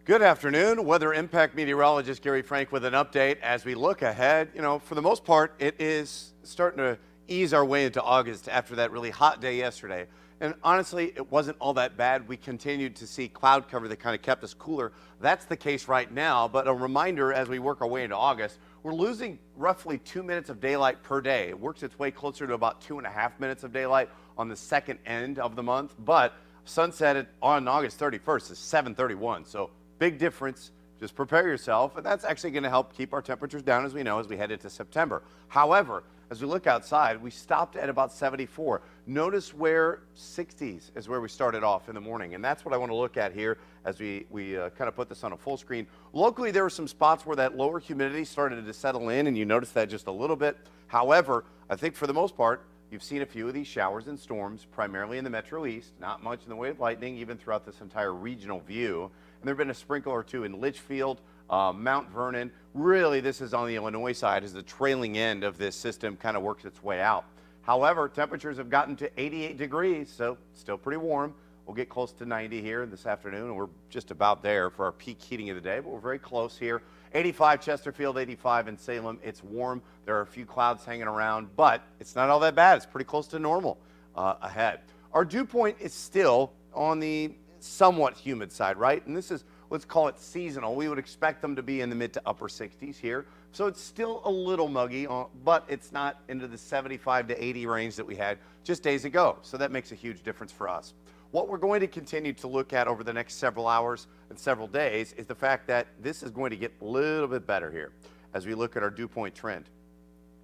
Good afternoon. Weather impact meteorologist Gary Frank with an update as we look ahead. For the most part, it is starting to ease our way into August after that really hot day yesterday. And honestly, it wasn't all that bad. We continued to see cloud cover that kind of kept us cooler. That's the case right now. But a reminder as we work our way into August, we're losing roughly 2 minutes of daylight per day. It works its way closer to about 2.5 minutes of daylight on the second end of the month. But sunset on August 31st is 7:31. So big difference. Just prepare yourself, and that's actually going to help keep our temperatures down as we know as we head into September. However, as we look outside, we stopped at about 74. Notice where 60s is where we started off in the morning, and that's what I want to look at here as we kind of put this on a full screen. Locally, there were some spots where that lower humidity started to settle in, and you notice that just a little bit. However, I think for the most part, you've seen a few of these showers and storms, primarily in the Metro East, not much in the way of lightning, even throughout this entire regional view. And there have been a sprinkle or two in Litchfield, Mount Vernon. Really, this is on the Illinois side as the trailing end of this system kind of works its way out. However, temperatures have gotten to 88 degrees, so still pretty warm. We'll get close to 90 here this afternoon, and we're just about there for our peak heating of the day, but we're very close here. 85 Chesterfield, 85 in Salem. It's warm. There are a few clouds hanging around, but it's not all that bad. It's pretty close to normal ahead. Our dew point is still on the somewhat humid side, right? And this is, let's call it seasonal. We would expect them to be in the mid to upper 60s here. So it's still a little muggy, but it's not into the 75 to 80 range that we had just days ago. So that makes a huge difference for us. What we're going to continue to look at over the next several hours and several days is the fact that this is going to get a little bit better here as we look at our dew point trend.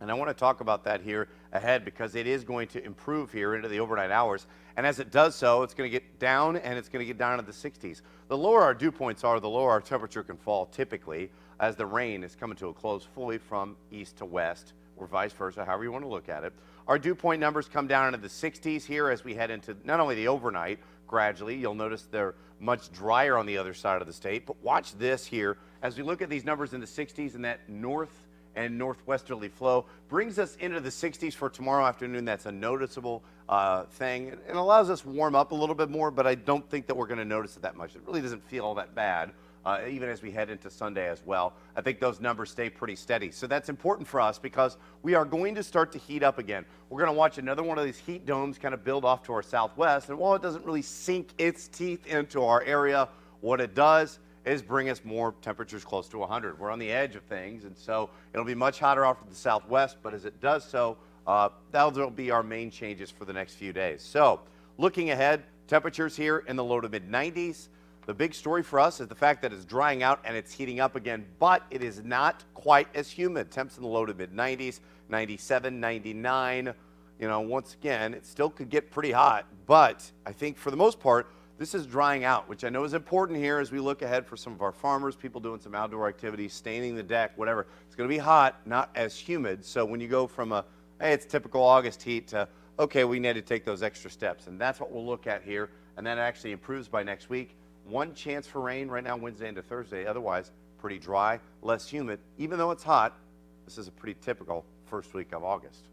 And I want to talk about that here ahead because it is going to improve here into the overnight hours. And as it does so, it's going to get down and it's going to get down into the 60s. The lower our dew points are, the lower our temperature can fall typically as the rain is coming to a close fully from east to west or vice versa, however you want to look at it. Our dew point numbers come down into the 60s here as we head into not only the overnight gradually. You'll notice they're much drier on the other side of the state. But watch this here as we look at these numbers in the 60s and that north and northwesterly flow brings us into the 60s for tomorrow afternoon. That's a noticeable thing. It allows us warm up a little bit more, but I don't think that we're going to notice it that much. It really doesn't feel all that bad, even as we head into Sunday as well. I think those numbers stay pretty steady. So that's important for us because we are going to start to heat up again. We're going to watch another one of these heat domes kind of build off to our southwest. And while it doesn't really sink its teeth into our area, what it does is bring us more temperatures close to 100. We're on the edge of things, and so it'll be much hotter off to the southwest, but as it does so, that'll be our main changes for the next few days. So looking ahead, temperatures here in the low to mid 90s. The big story for us is the fact that it's drying out and it's heating up again, but it is not quite as humid. Temps in the low to mid 90s, 97, 99. Once again, it still could get pretty hot, but I think for the most part, this is drying out, which I know is important here as we look ahead for some of our farmers, people doing some outdoor activities, staining the deck, whatever. It's going to be hot, not as humid. So when you go from hey, it's typical August heat to, okay, we need to take those extra steps. And that's what we'll look at here. And that actually improves by next week. One chance for rain right now, Wednesday into Thursday. Otherwise, pretty dry, less humid. Even though it's hot, this is a pretty typical first week of August.